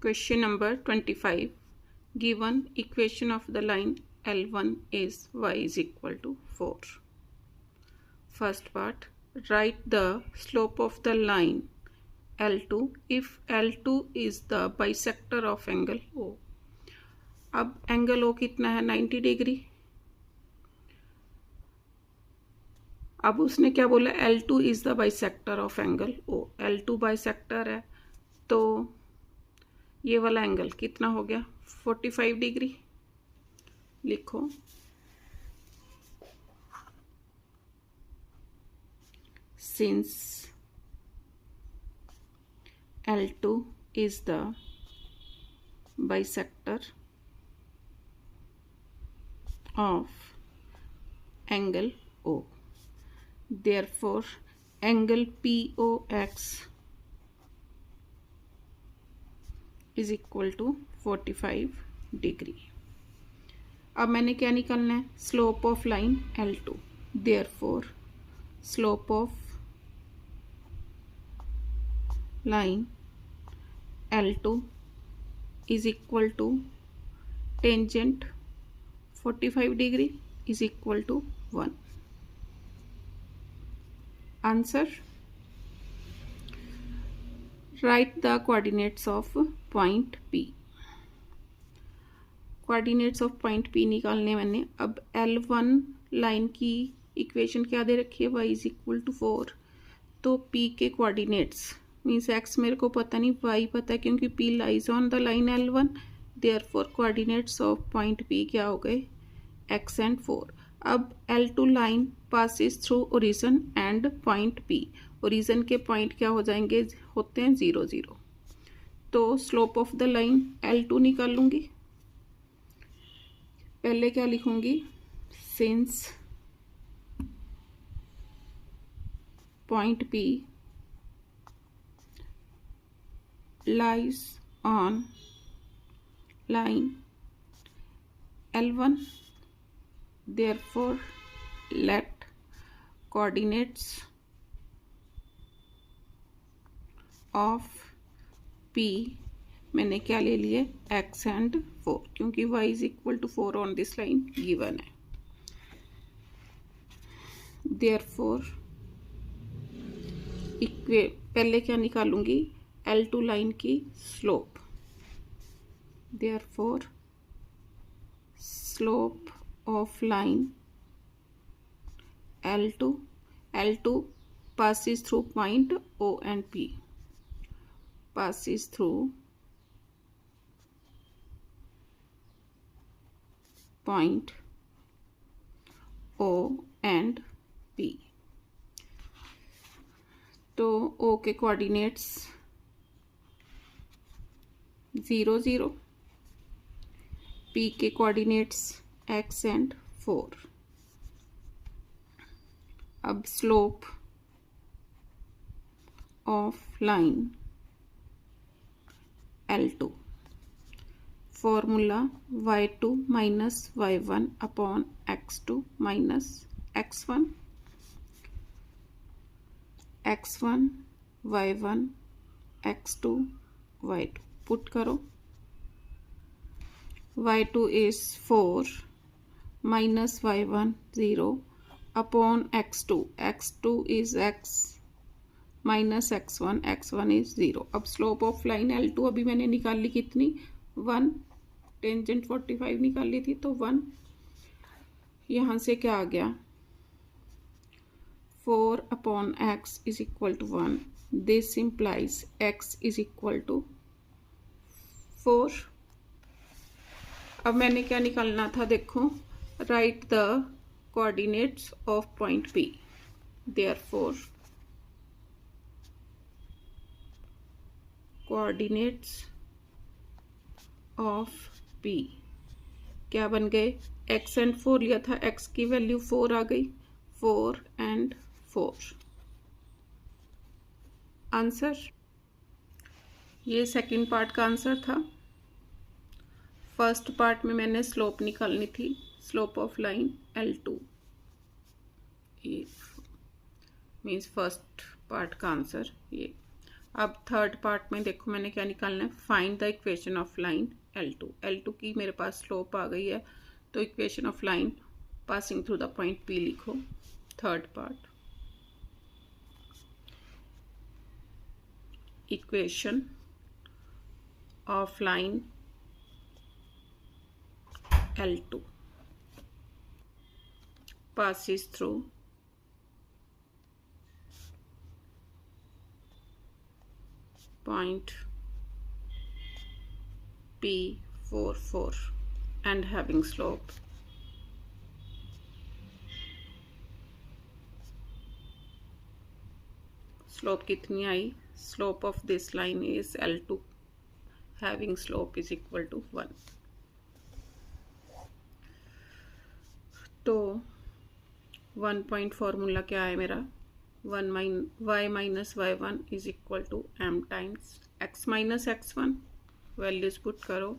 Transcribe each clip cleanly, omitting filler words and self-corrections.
Question number 25. Given equation of the line L1 is y is equal to 4. First part, write the slope of the line L2 if L2 is the bisector of angle O. अब angle O कितना है 90 degree. अब उसने क्या बोला L2 is the bisector of angle O. L2 bisector है तो ये वाला एंगल कितना हो गया 45 डिग्री. लिखो since L2 is the bisector of angle O, therefore angle POX is equal to 45 degree. अब मैंने क्या निकालना है slope of line L2, therefore slope of line L2 is equal to tangent 45 degree is equal to 1. Answer. Write the coordinates of point P. Coordinates of point P निकालने मैंने. अब L1 line की equation क्या दे रखी है y is equal to 4. तो P के coordinates means x मेरे को पता नहीं y पता है क्योंकि P lies on the line L1. Therefore coordinates of point P क्या हो गए x एंड 4. अब L2 line passes through origin and point P. Origin के पॉइंट क्या हो जाएंगे होते हैं 0 0. तो slope of the line L2 निकाल लूँगी. पहले क्या लिखूंगी since point P lies on line L1, therefore let coordinates of P मैंने क्या ले लिए x एंड 4 क्योंकि y is equal to 4 on this line given है. देयरफॉर पहले क्या निकालूंगी L2 लाइन की slope. Therefore slope of line L2 passes through point O and P. Passes through point O and P. तो O के coordinates 0 0, P के coordinates x and 4. अब slope of line L2 formula y2 minus y1 upon x2 minus x1. x1 y1 x2 y2 put करो. y2 is 4 minus y1 0 upon x2 is x minus x1 is 0. अब slope of line L2 अभी मैंने निकाल ली कितनी 1. Tangent 45 निकाल ली थी तो 1. यहाँ से क्या आ गया 4 upon x is equal to 1. This implies x is equal to 4. अब मैंने क्या निकालना था देखो write the coordinates of point P. Therefore coordinates of P क्या बन गए x एंड 4 लिया था x की वैल्यू 4 आ गई 4 एंड 4. आंसर. ये सेकंड पार्ट का आंसर था. फर्स्ट पार्ट में मैंने स्लोप निकालनी थी स्लोप ऑफ लाइन L2. ये मीन्स फर्स्ट पार्ट का आंसर ये. अब थर्ड पार्ट में देखो मैंने क्या निकालना है, find the equation of line L2। L2 की मेरे पास स्लोप आ गई है, तो equation of line passing through the point P लिखो। Third part, equation of line L2 passes through point P44 and having slope कितनी आई, slope of this line is L2 having slope is equal to 1। तो 1 point formula क्या है मेरा, y minus y1 is equal to m times x minus x1, values put करो,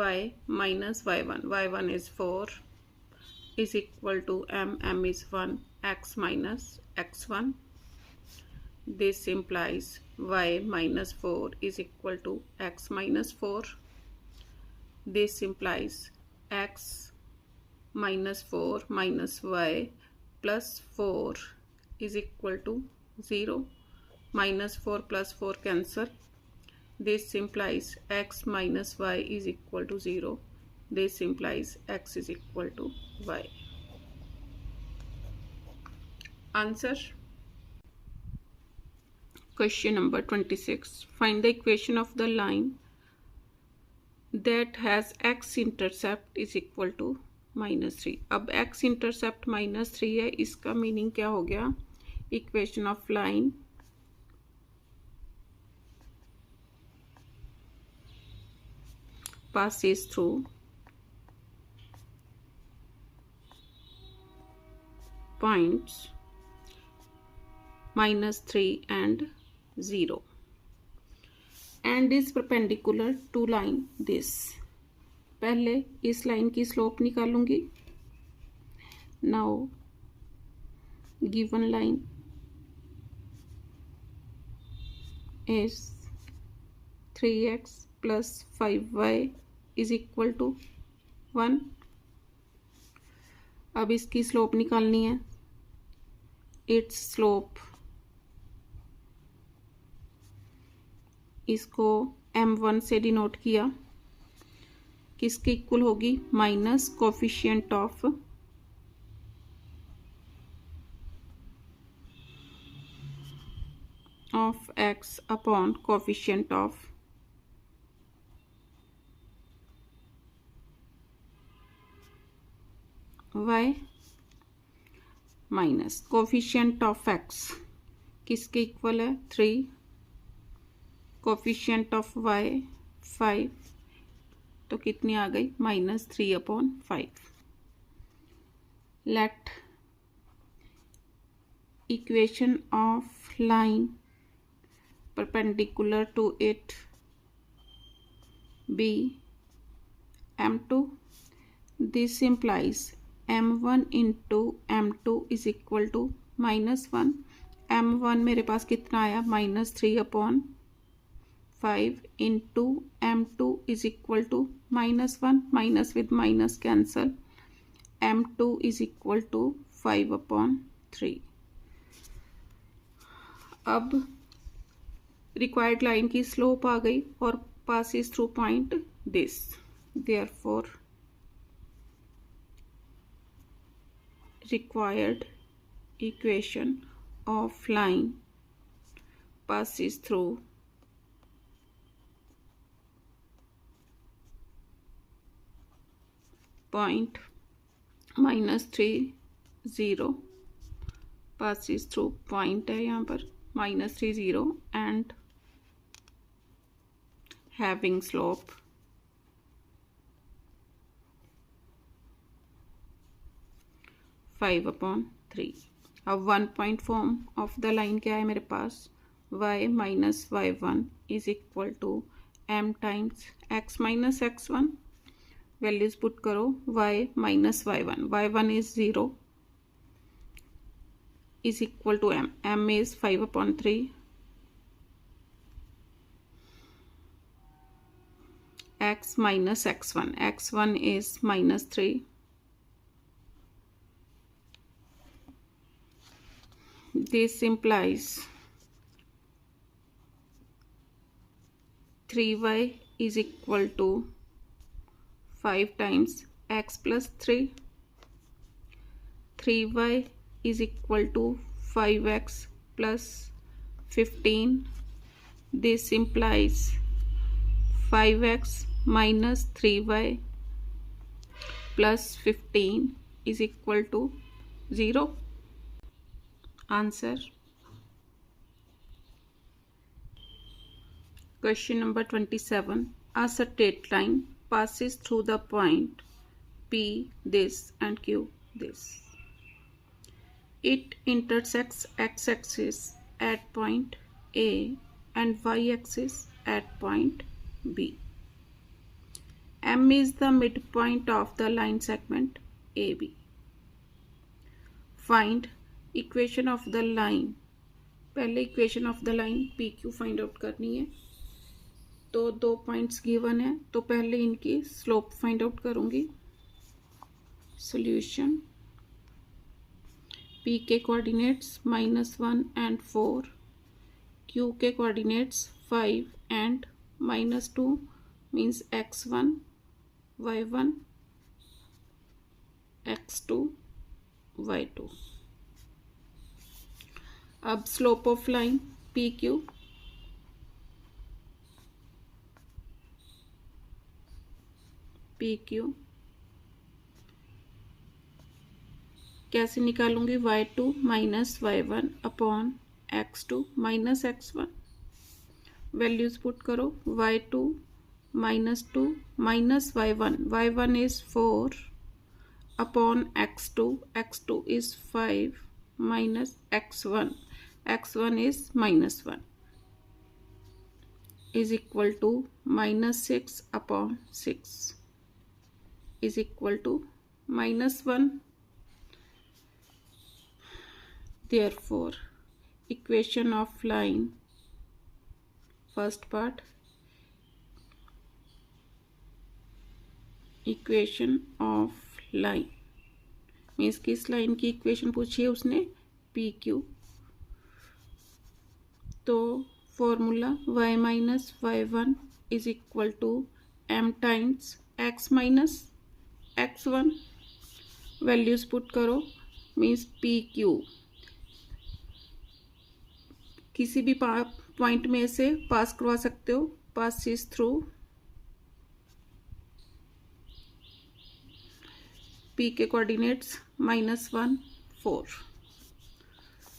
y minus y1 is 4 is equal to m is 1, x minus x1, this implies y minus 4 is equal to x minus 4, this implies x minus 4 minus y plus 4 is equal to 0, minus 4 plus 4 cancel, this implies x minus y is equal to 0, this implies x is equal to y। Answer question number 26, find the equation of the line that has x intercept is equal to -3। अब x intercept -3 है, इसका meaning क्या हो गया, equation of line passes through points -3 and 0 and is perpendicular to line this। पहले इस line की slope निकालूंगी। Now given line is 3x plus 5y is equal to 1। अब इसकी स्लोप निकालनी है, इट्स स्लोप, इसको m1 से डिनोट किया, किसके इक्वल होगी, minus coefficient of x upon coefficient of y minus coefficient of x किसके इक्वल है 3, कोफिशिएंट ऑफ y 5, तो कितनी आ गई -3/5। Let equation of line perpendicular to it be m2, this implies m1 into m2 is equal to -1। m1 मेरे पास कितना आया -3/5 into m2 is equal to -1, minus with minus cancel, m2 is equal to 5/3। अब required line की slope आ गई और passes through point this, therefore required equation of line passes through point -3 0, passes through point है यहाँ पर -3 0 and having slope (5/3)। अब 1 point form of the line क्या है मेरे पास, y minus y1 is equal to m times x minus x1, values put करो, y minus y1 is 0 is equal to m is 5/3, x minus x1. x1 is minus 3. This implies 3y is equal to 5 times x plus 3. 3y is equal to 5x plus 15. This implies 5x minus 3y plus 15 is equal to 0. Answer. Question number 27. A straight line passes through the point P this and Q this. It intersects x-axis at point A and y-axis at point B. M is the midpoint of the line segment AB. Find equation of the line. पहले equation of the line P Q find out करनी है. तो 2 points given है, तो पहले इनकी slope find out करूँगी. Solution. P के कोऑर्डिनेट्स -1 एंड 4, क्यू के coordinates 5 and -2 means x1 y1 x2 y2. अब slope of line P Q. P Q कैसे निकालूंगी? y2 minus y1 upon x2 minus x1. Values put करो. y2 -2 minus y1. y1 is 4 upon x2. x2 is 5 minus x1. x1 is -1 is equal to -6 upon 6 is equal to -1. Therefore, equation of line, first part, equation of line means किस line की equation पूछी है उसने? P Q. तो formula y minus y1 is equal to m times x minus x1. Values put करो. Means P Q किसी भी point में से पास करवा सकते हो. पासिस थ्रू p के coordinates -1 4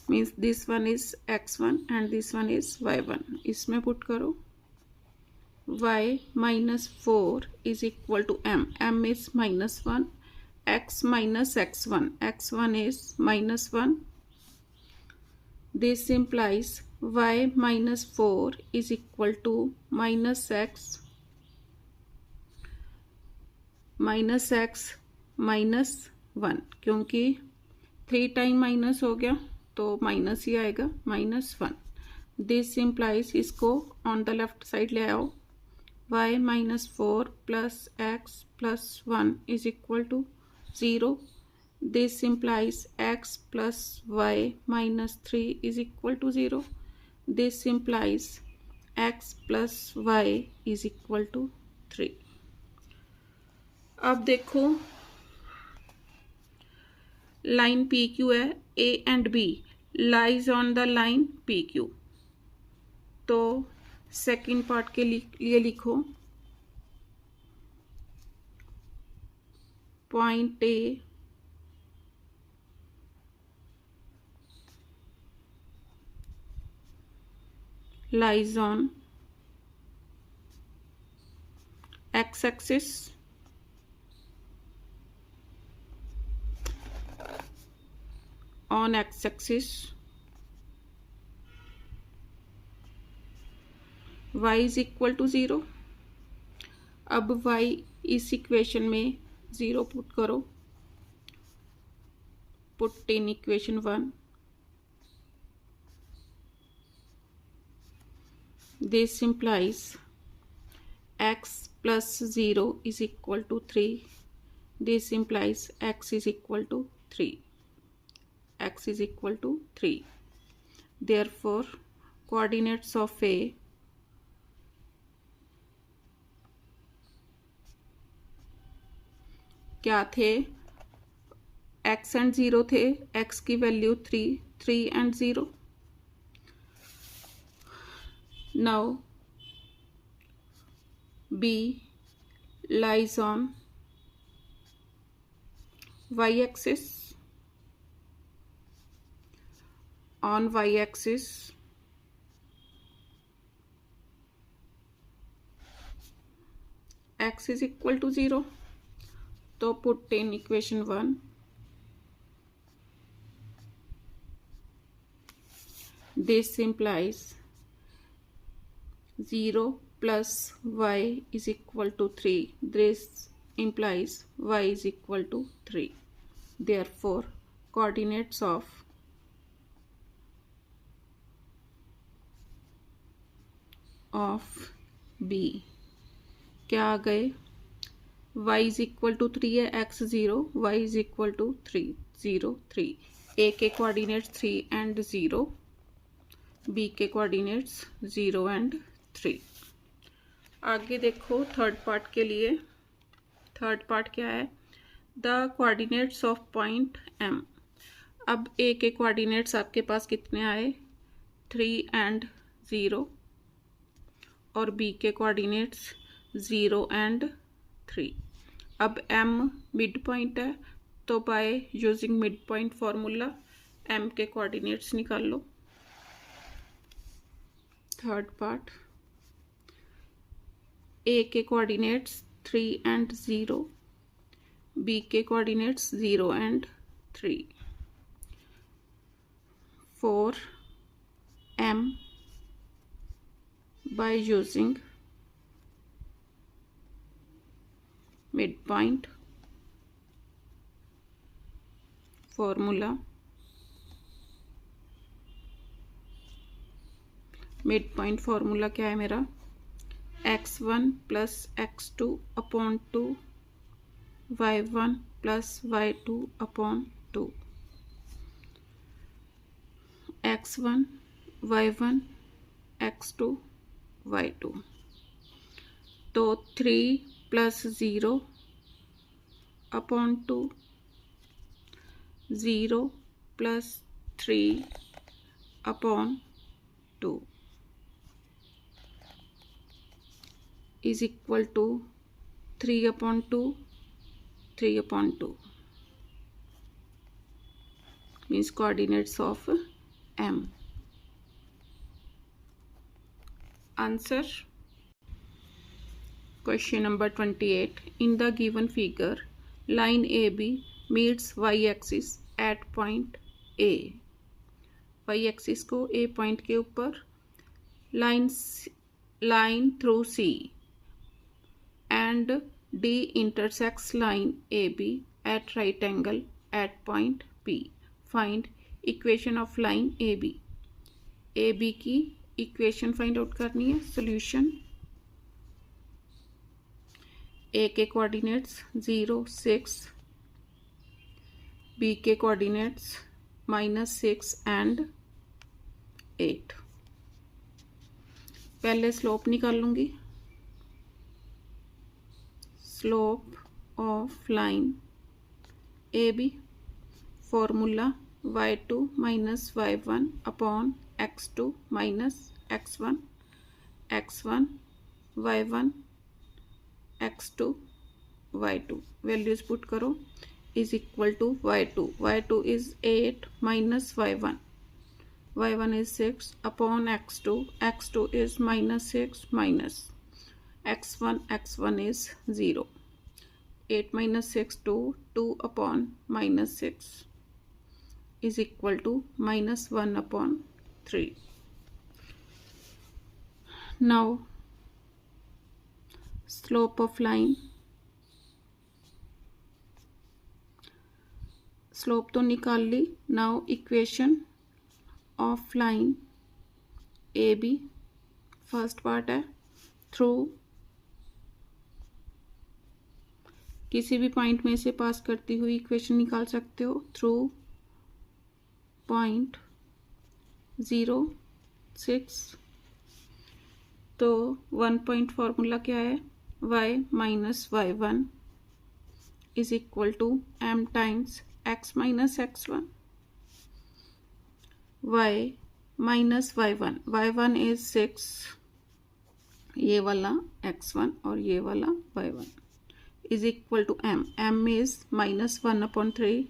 means this one is x1 and this one is y1. इसमें पुट करो. y minus 4 is equal to m. m is -1. x minus x1. x1 is -1. This implies y minus 4 is equal to -x -1. क्योंकि 3 time minus हो गया तो minus ही आएगा. -1. This implies इसको on the left side ले आओ. y minus 4 plus x plus 1 is equal to 0. This implies x plus y minus 3 is equal to 0. This implies x plus y is equal to 3. अब देखो line P Q है. A and B lies on the line P Q. तो second part के लिए लिखो. Point A lies on x axis on x-axis, y is equal to 0. अब y इस equation में 0 पुट करो. Put in equation 1. This implies x plus 0 is equal to 3. This implies x is equal to 3. X is equal to 3. Therefore, coordinates of A क्या थे? x and 0 थे. x की value 3 and 0. Now B lies on y-axis. On y-axis, x is equal to 0. तो put in equation 1. This implies 0 plus y is equal to 3. This implies y is equal to 3. Therefore, coordinates of B क्या आ गए? y is equal to 3 है, x 0, y is equal to 3, 0, 3. A के coordinates 3 and 0, B के coordinates 0 and 3. आगे देखो third part के लिए. Third part क्या है? The coordinates of point M. अब A के कोऑर्डिनेट्स आपके पास कितने आए? 3 एंड 0 और B के कोऑर्डिनेट्स 0 एंड 3. अब M मिड पॉइंट है, तो by using mid point formula M के कोऑर्डिनेट्स निकाल लो. थर्ड पार्ट, A के कोऑर्डिनेट्स 3 एंड 0, B के coordinates 0 and 3. For M by using midpoint formula. midpoint formula क्या है मेरा? x1 plus x2 upon 2, y1 plus y2 upon 2. x1 y1 x2 y2. तो 3 plus 0 upon 2, 0 plus 3 upon 2 is equal to 3 upon 2, 3 upon 2. Means coordinates of M. Answer question number 28. In the given figure, line AB meets y-axis at point A. y-axis को A point के ऊपर line through C and D intersects line AB at right angle at point P. Find equation of line AB. AB की equation find out करनी है. Solution, A के coordinates 0, 6, B के coordinates -6 and 8. पहले slope निकाल लूंगी. Slope of line AB formula y2 minus y1 upon x2 minus x1, x1 y1 x2 y2. Values put करो. Is equal to y2. y2 is 8 minus y1. y1 is 6 upon x2. x2 is -6 minus x1. x1 is 0. 8 minus 6 2 upon -6 is equal to -1 upon 3. Now slope of line, slope तो निकाल ली. Now equation of line AB, first part है through किसी भी point में से पास करती हुई equation निकाल सकते हो थ्रू पॉइंट 0, 6। तो 1 पॉइंट फॉर्मूला क्या है, y minus y1 is equal to m times x minus x1। y minus y1 is 6, ये वाला x1 और ये वाला y1 is equal to m is minus 1/3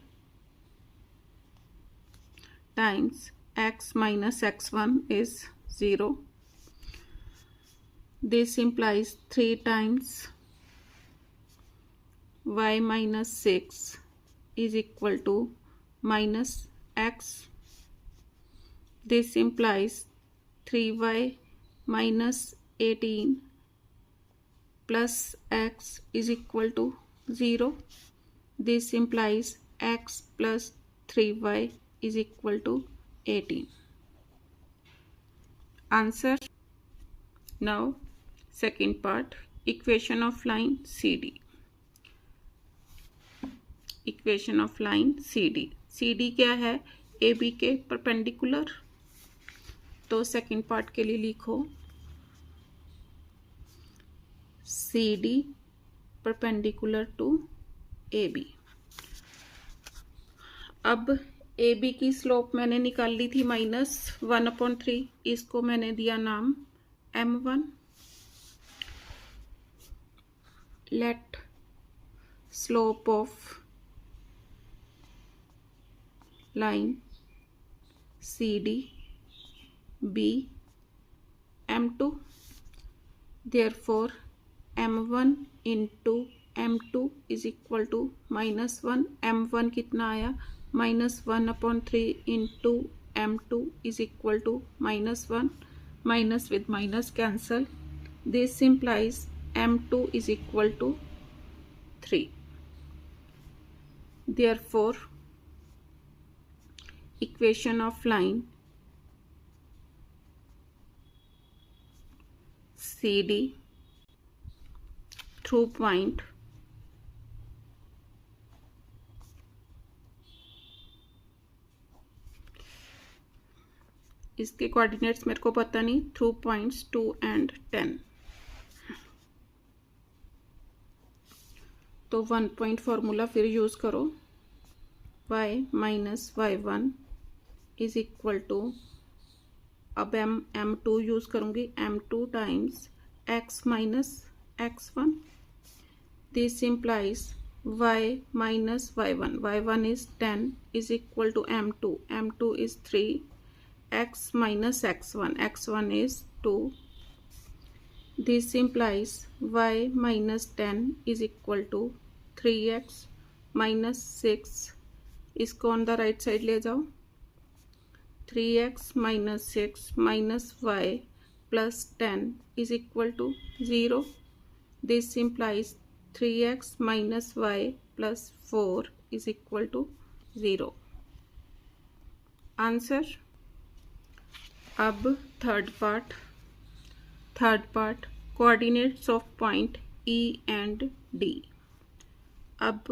times x minus x1 is 0। This implies 3 times y minus 6 is equal to minus x. This implies 3y minus 18 plus x is equal to 0. This implies x plus 3y is equal to 18. Answer. Now second part, equation of line CD. Equation of line CD. CD क्या है, AB के perpendicular. तो second part के लिए लिखो CD perpendicular to AB। अब AB की slope मैंने निकाल ली थी -1/3, इसको मैंने दिया नाम M1। Let slope of line CD be M2. Therefore M1 into M2 is equal to -1। M1 कितना आया, -1/3 into M2 is equal to -1। Minus with minus cancel. This implies M2 is equal to 3. Therefore equation of line CD through point इसके coordinates मेरे को पता नहीं, through points 2 and 10। तो 1 point formula फिर use करो, y minus y1 is equal to, अब m2 use करूँगी, m2 times x minus x1। This implies y minus y1 is 10 is equal to m2 is 3, x minus x1 is 2. This implies y minus 10 is equal to 3x minus 6. इसको on the right side ले जाओ, 3x minus 6 minus y plus 10 is equal to 0. This implies 3x minus y plus 4 is equal to 0. Answer. अब third part coordinates of point E and D। अब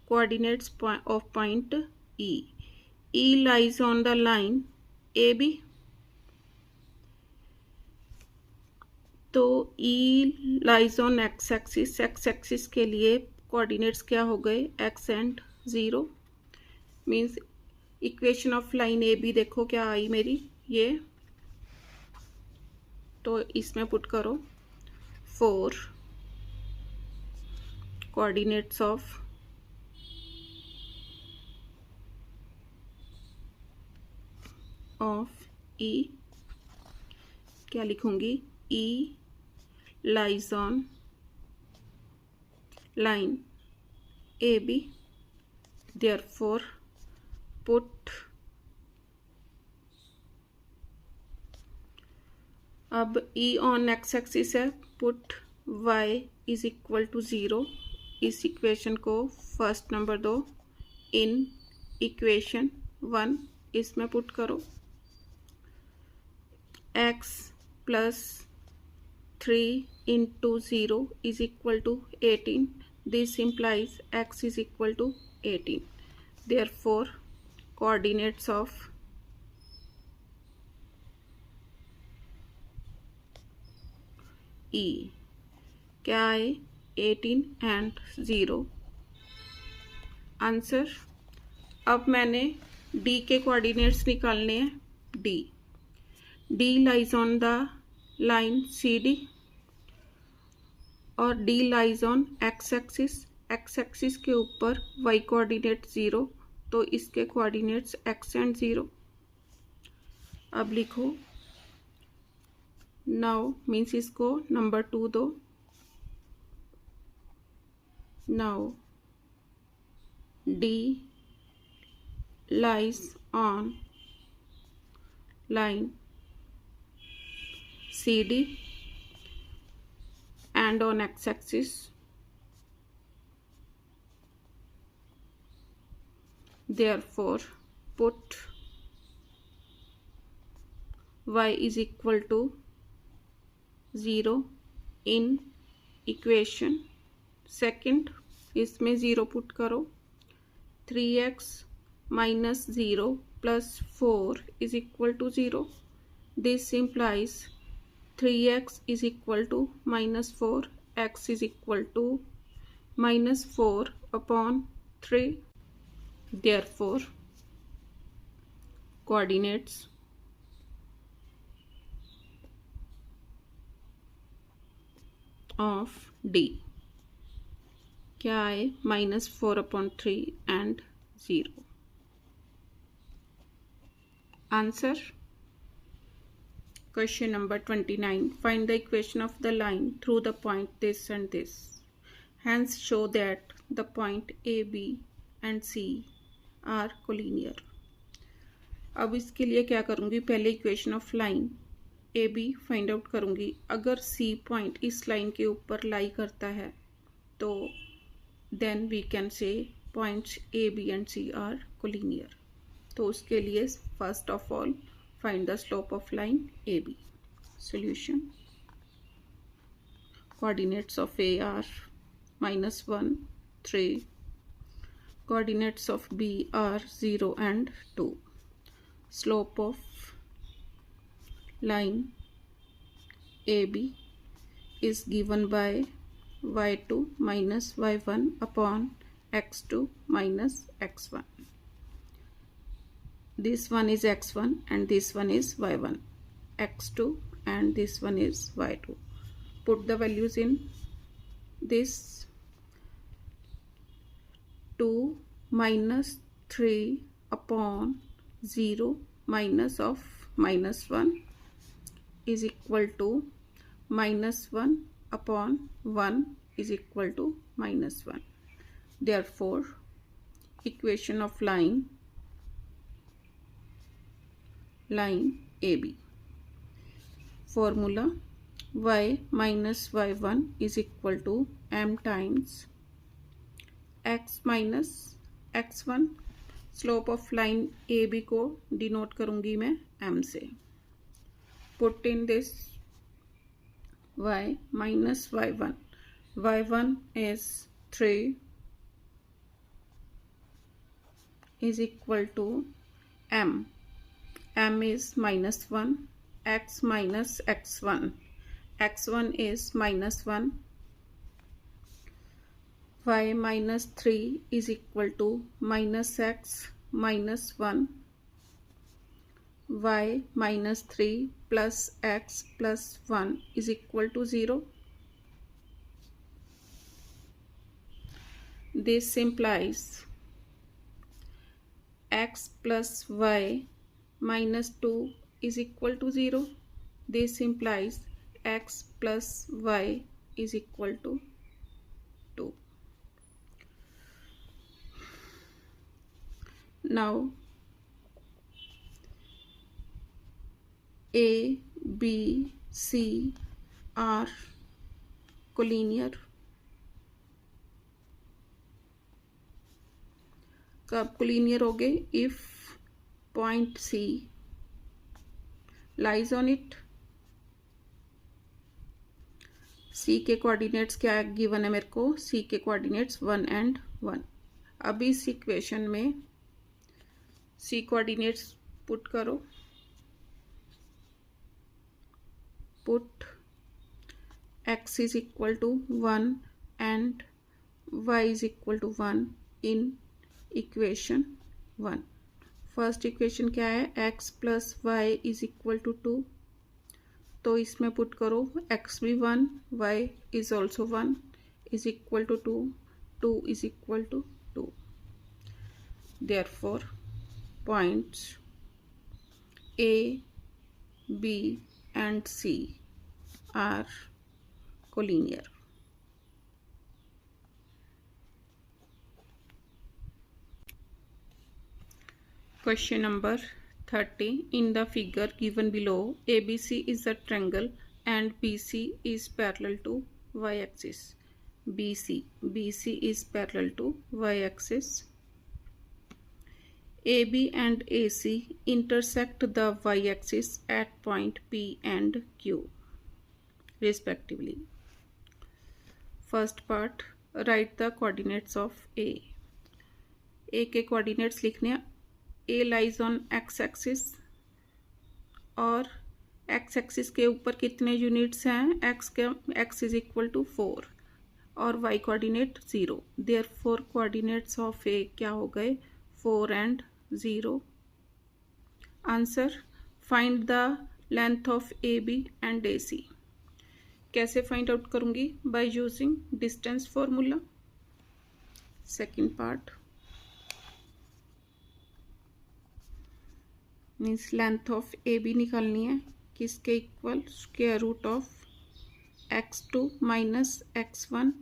coordinates of point E lies on the line AB। तो E lies on x axis के लिए coordinates क्या हो गए, x and 0। Means equation of line AB देखो क्या आई मेरी, ये तो इसमें पुट करो 4 कोऑर्डिनेट्स ऑफ E। क्या लिखूंगी, E lies on line AB। Therefore put, अब E ऑन x एक्सिस है, put y is equal to 0। इस इक्वेशन को फर्स्ट नंबर दो इन इक्वेशन 1, इसमें पुट करो x plus 3 into 0 is equal to 18। This implies x is equal to 18. Therefore, coordinates of E क्या है 18 and 0 answer. अब मैंने D के कोऑर्डिनेट्स निकालने हैं। D lies on the line CD और D lies on x axis के ऊपर y कोऑर्डिनेट 0, तो इसके कोऑर्डिनेट्स x एंड 0। अब लिखो नाउ मीन्स इसको नंबर 2 दो। Now D lies on line CD and on x-axis. Therefore, put y is equal to 0 in equation second. इसमें 0 put करो। 3x minus 0 plus 4 is equal to 0. This implies 3x is equal to minus 4. X is equal to minus 4 upon 3. Therefore, coordinates of D क्या है -4/3 and 0 answer. Question number 29. Find the equation of the line through the point this and this. Hence show that the point A, B and C are collinear. अब इसके लिए क्या करूँगी, पहले equation of line A B find out करूँगी। अगर C point इस line के ऊपर लाई करता है तो then we can say points A, B and C are collinear. तो उसके लिए first of all find the slope of line AB. Solution. Coordinates of A are -1, 3. Coordinates of B are 0 and 2. Slope of line AB is given by y2 minus y1 upon x2 minus x1. This one is x1 and this one is y1, x2 and this one is y2. Put the values in this. 2 minus 3 upon 0 minus of -1 is equal to -1 upon 1 is equal to -1. Therefore, equation of line AB. Formula y minus y1 is equal to m times x minus x1. Slope of line AB को denote करूँगी मैं m से। Put in this y minus y1. y1 is 3 is equal to m. m is -1. x minus x1. x1 is -1. y minus 3 is equal to -x minus 1. y minus 3 plus x plus 1 is equal to 0. This implies x plus y minus 2 is equal to 0. This implies x plus y is equal to 2. Now A, B, C are collinear. कब collinear हो गए? If point C lies on it. सी के coordinates क्या given है मेरे को, सी के coordinates 1 and 1। अब इस इक्वेशन में सी कोऑर्डिनेट्स पुट करो, put x is equal to 1 and y is equal to 1 in equation 1। First equation क्या है, x plus Y is equal to 2, तो इसमें पुट करो x भी 1, y is also 1 is equal to 2, 2 is equal to 2। Therefore points A, B and C are collinear। Question number 30. In the figure given below, ABC is a triangle and BC is parallel to y-axis. BC is parallel to y-axis. AB and AC intersect the y-axis at point P and Q respectively. First part, write the coordinates of A। A के coordinates लिखने, A lies on x axis और x axis के ऊपर कितने units हैं, x is equal to 4 और y coordinate 0। Therefore coordinates of A क्या हो गए, 4 and 0। Answer, find the length of AB and AC। कैसे फाइंड आउट करूंगी, by using distance formula. Second part means length of A B निकालनी है, किसके इक्वल, square root of x2 minus x1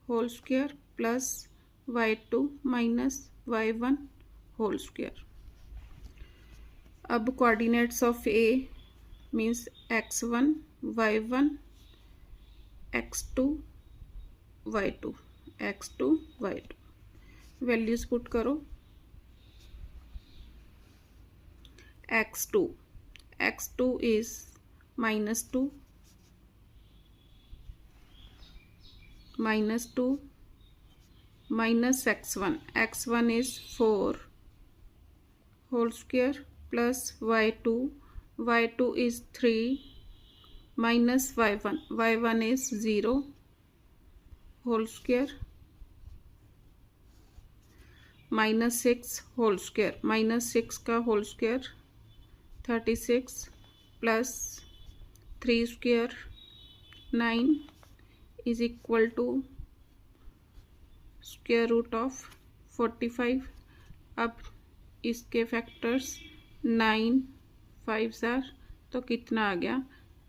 whole square plus y2 minus y1 whole square. अब coordinates of A means x1 y1 x2 y2 x2 y2। Values put करो, x2 is -2 minus x1 is 4 whole square plus y2 is 3 minus y1 is 0 whole square minus 6 whole square, minus 6 का whole square 36 plus 3 square 9 is equal to square root of 45। अब इसके factors 9 5 jar, तो कितना आ गया,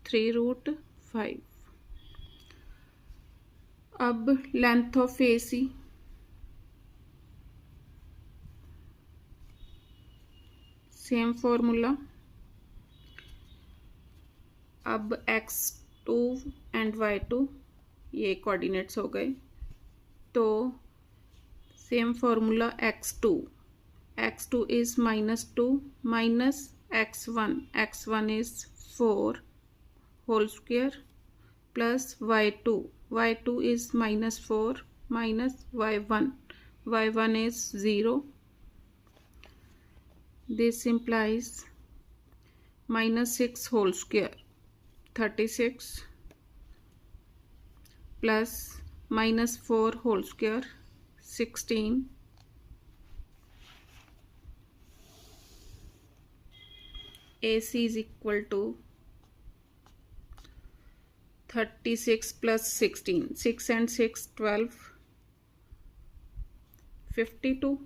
3√5। अब length of AC, same formula. अब x2 and y2 ये coordinates हो गए, तो same formula x2 is -2 minus x1 is 4 whole square plus y2 is -4 minus y1 is 0। This implies -6 whole square 36 plus -4 whole square 16 AC is equal to 36 plus 16, 6 and 6 12 52।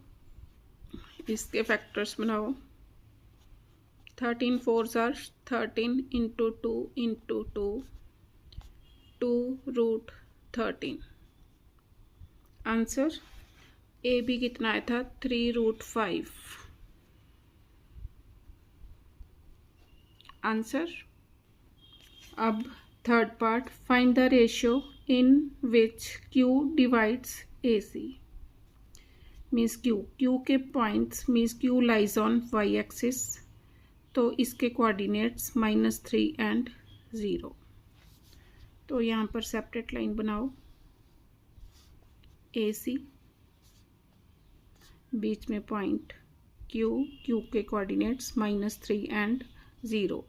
इसके factors बनाओ, 13 4s are 13 into 2 into 2 2√13। Answer A B कितना आया था, 3√5। Answer. अब third part, find the ratio in which Q divides AC। Means Q के points means Q lies on y axis, तो इसके coordinates -3 and 0। तो यहाँ पर सेपरेट लाइन बनाओ AC, बीच में पॉइंट Q के कोऑर्डिनेट्स -3 एंड 0।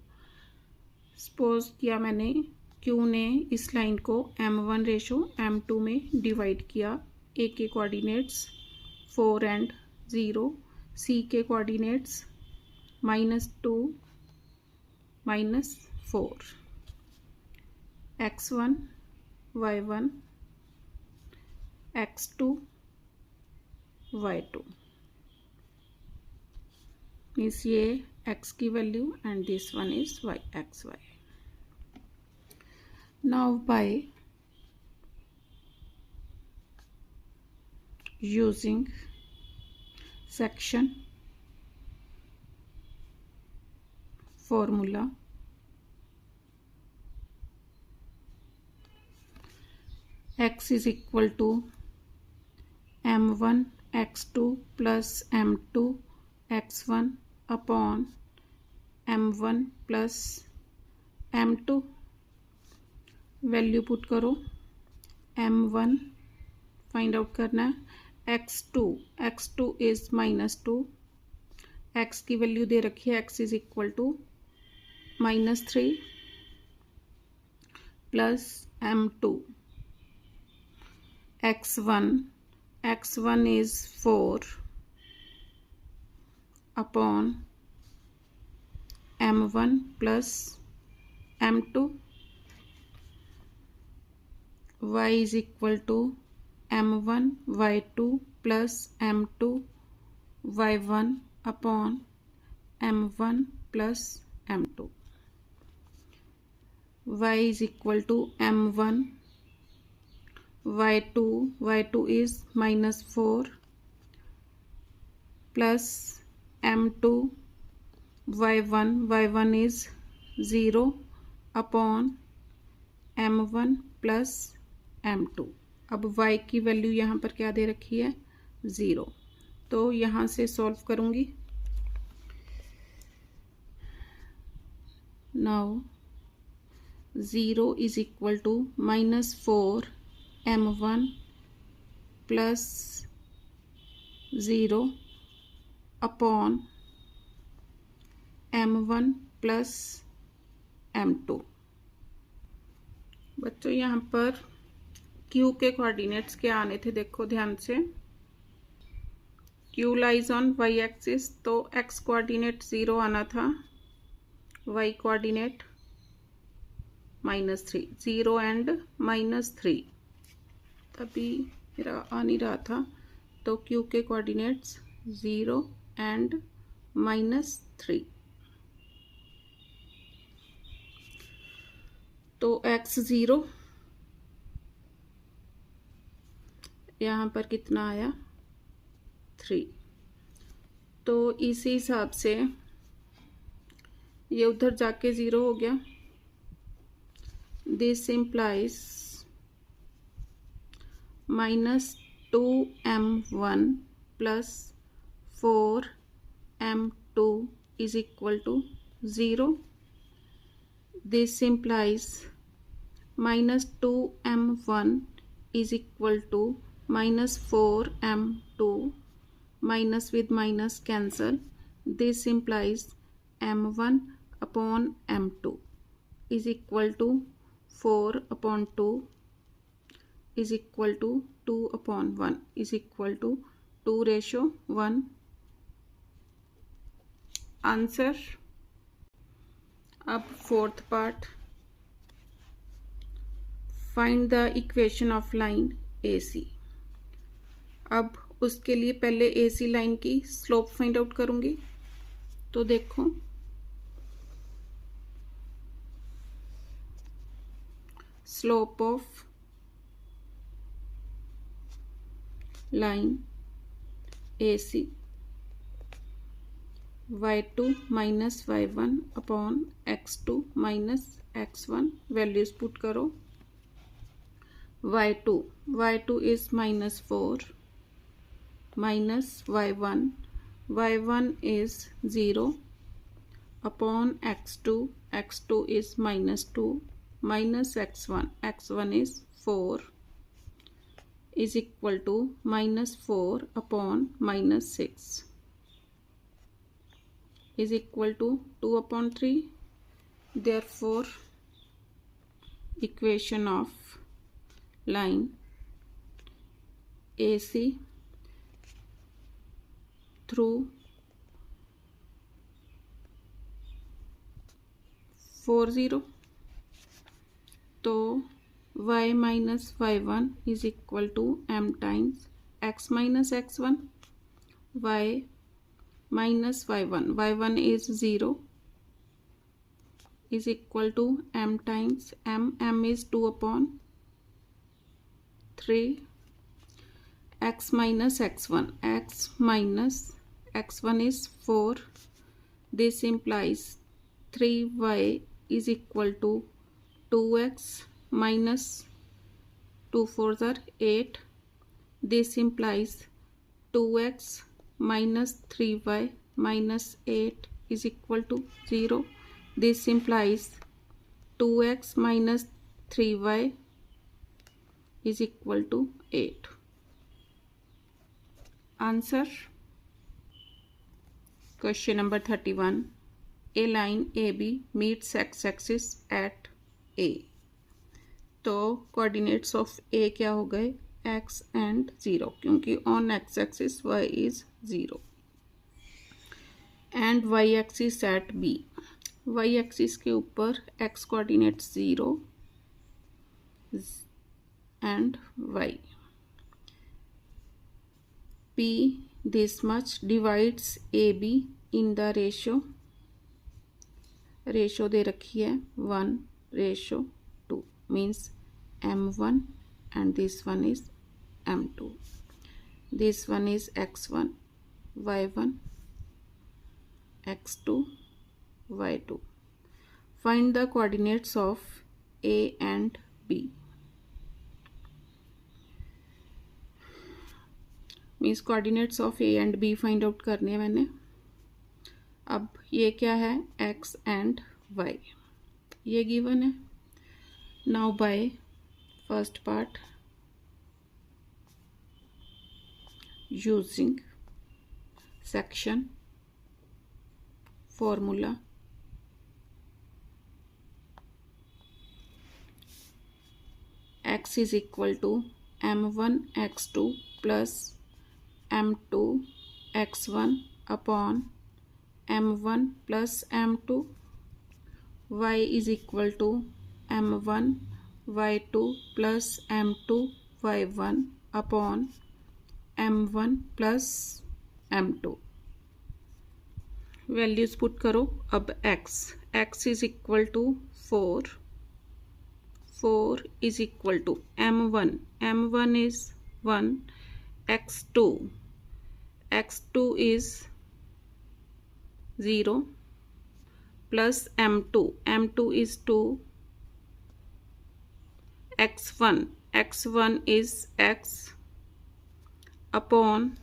सपोज किया मैंने Q ने इस लाइन को M1 रेशो M2 में डिवाइड किया। A के कोऑर्डिनेट्स 4 एंड 0, C के coordinates -2 -4, x1 y1 x2 y2 means ये x की value and this one is y xy। Now by using section formula, x is equal to m1 x2 plus m2 x1 upon m1 plus m2। Value put करो। m1 find out करना है, x2 is -2, x की value दे रखी है, x is equal to -3 plus m2, x1 is 4 upon m1 plus m2, y is equal to m1 y2 plus m2 y1 upon m1 plus m2, y is equal to m1 y2 is -4 plus m2 y1 is 0 upon m1 plus m2। अब y की value यहाँ पर क्या दे रखी है, 0। तो यहाँ से सॉल्व करूँगी। Now 0 is equal to -4 m1 plus 0 upon m1 plus m2। बच्चों यहाँ पर Q के कोऑर्डिनेट्स क्या आने थे, देखो ध्यान से। Q lies on y axis, तो x कोऑर्डिनेट 0 आना था, y कोऑर्डिनेट -3, 0 एंड -3। अभी मेरा आ नहीं रहा था, तो Q के कोऑर्डिनेट्स 0 एंड -3। तो x 0 यहाँ पर कितना आया, 3। तो इसी हिसाब से ये उधर जाके 0 हो गया। This implies -2m1 plus 4m2 is equal to 0. This implies -2m1 is equal to -4m2, minus with minus cancel. This implies m1 upon m2 is equal to 4 upon 2 is equal to 2 upon 1 is equal to 2:1. Answer. अब fourth part, find the equation of line AC। अब उसके लिए पहले AC line की slope find out करूंगी। तो देखो slope of line AC y2 minus y1 upon x2 minus x1। Values put करो। y2 is -4 minus y1 is 0 upon x2 is -2 minus x1, x1 is 4, is equal to minus 4 upon minus 6 is equal to 2 upon 3. Therefore, equation of line AC through 40, तो y minus y1 is equal to m times x minus x1, y minus y1, y1 is 0, is equal to m times m is 2 upon 3, x minus x1, x minus x1 is 4, this implies 3y is equal to 2x minus 2 4s are 8, this implies 2x minus 3y minus 8 is equal to 0, this implies 2x minus 3y is equal to 8. Answer. Question number 31. A line AB meets x-axis at A. तो coordinates of A क्या हो गए? X and 0, क्योंकि on x-axis y is 0 and y-axis at B. y-axis के ऊपर x coordinate 0 and y. P this much divides AB in the ratio दे रखी है 1:2 means m1 and this one is m2. This one is x1, y1, x2, y2. Find the coordinates of A and B. Means coordinates of A and B find out करने हैं मैंने. अब ये क्या है? x and y. ये given है. Now by first part using section formula, x is equal to m1 x2 plus m2 x1 upon m1 plus m2, y is equal to m1 y2 plus m2 y1 upon m1 plus m2. Values put करो. अब x is equal to 4 is equal to m1 is 1, x2 is 0 plus m2 is 2, x1 is x upon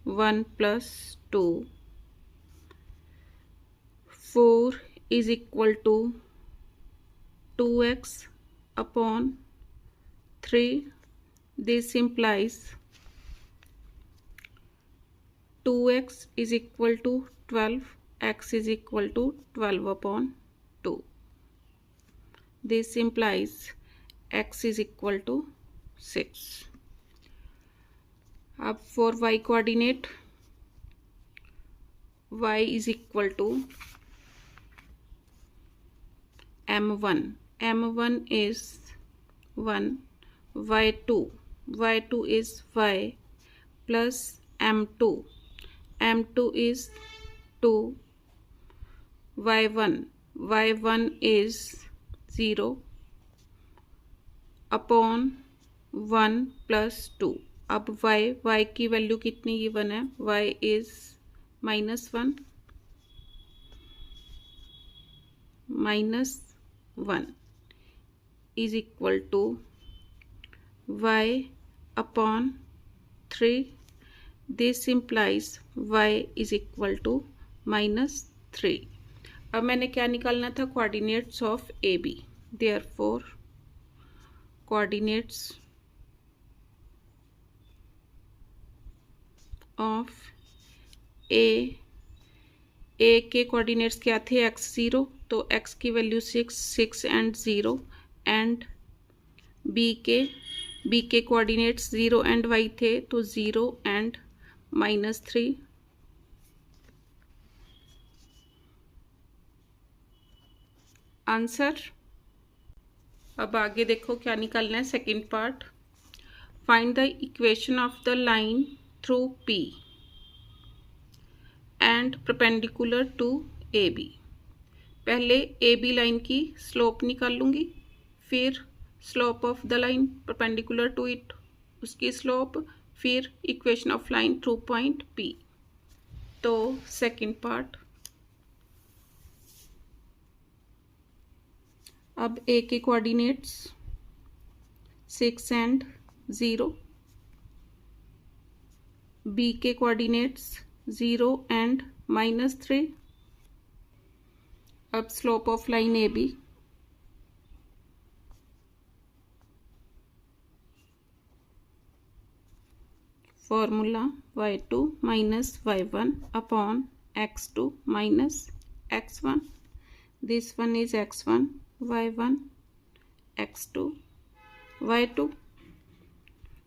1 plus 2, 4 is equal to 2x upon 3. This implies 2x is equal to 12, x is equal to 12 upon 2. This implies x is equal to 6. अब for y coordinate, y is equal to m1 is 1, y2 is y plus m2 is 2, y1 is 0 upon 1 plus 2. अब y की value कितनी given है? y is -1 is equal to y upon 3. This implies y is equal to -3. अब मैंने क्या निकालना था? Coordinates of AB. therefore coordinates of ए के कोऑर्डिनेट्स क्या थे x0, तो x की वैल्यू 6 एंड 0 एंड बी के कोऑर्डिनेट्स 0 एंड y थे तो 0 एंड -3। आंसर। अब आगे देखो क्या निकालना है। Second part, find the equation of the line through P and perpendicular to A B. पहले ए बी लाइन की स्लोप निकाल लूँगी, फिर slope of the line perpendicular to it उसकी स्लोप, फिर equation of line through point P. तो second part, अब ए के कोऑर्डिनेट्स 6 एंड 0, बी के कोऑर्डिनेट्स 0 एंड -3। अब slope of line A B, formula y2 minus y1 upon x2 minus x1. This one is x1, y1, x2, y2.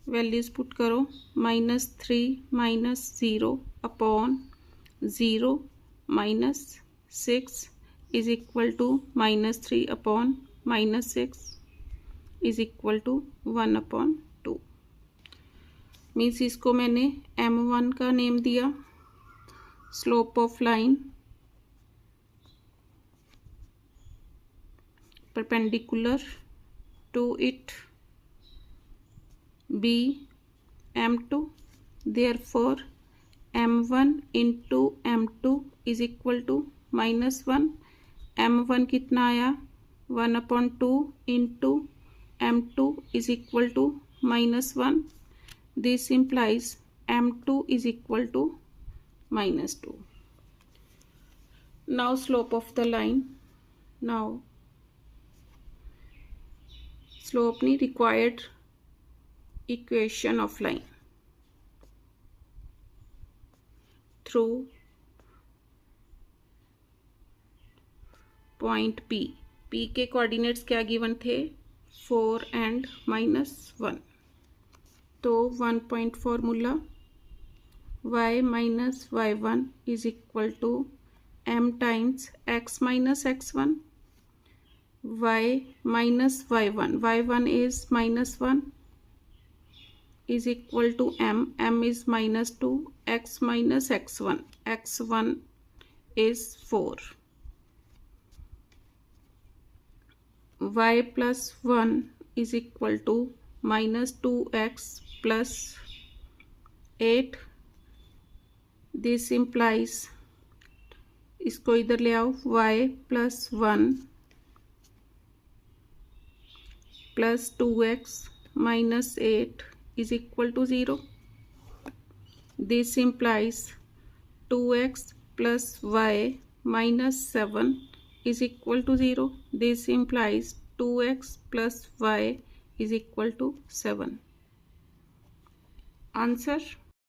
Values put करो, -3 -0 upon 0 -6 is equal to -3 upon -6 is equal to 1 upon 2। Means इसको मैंने m1 का name दिया, slope of line perpendicular to it be m2, therefore m1 into m2 is equal to -1। m1 कितना आया 1/2 into m2 is equal to -1। This implies m2 is equal to -2. Now slope of the line. Now slope ni required equation of line through point P. P के coordinates क्या given थे 4 and -1। तो 1 point formula y minus y1 is equal to m times x minus x1, y minus y1 is -1 is equal to m is -2, x minus x1 is 4, y plus 1 is equal to -2x plus 8। This implies, इसको इधर ले आओ, y plus 1 plus 2x minus 8 is equal to 0। This implies 2x plus y minus 7 is equal to 0। This implies 2x plus y is equal to 7। Answer।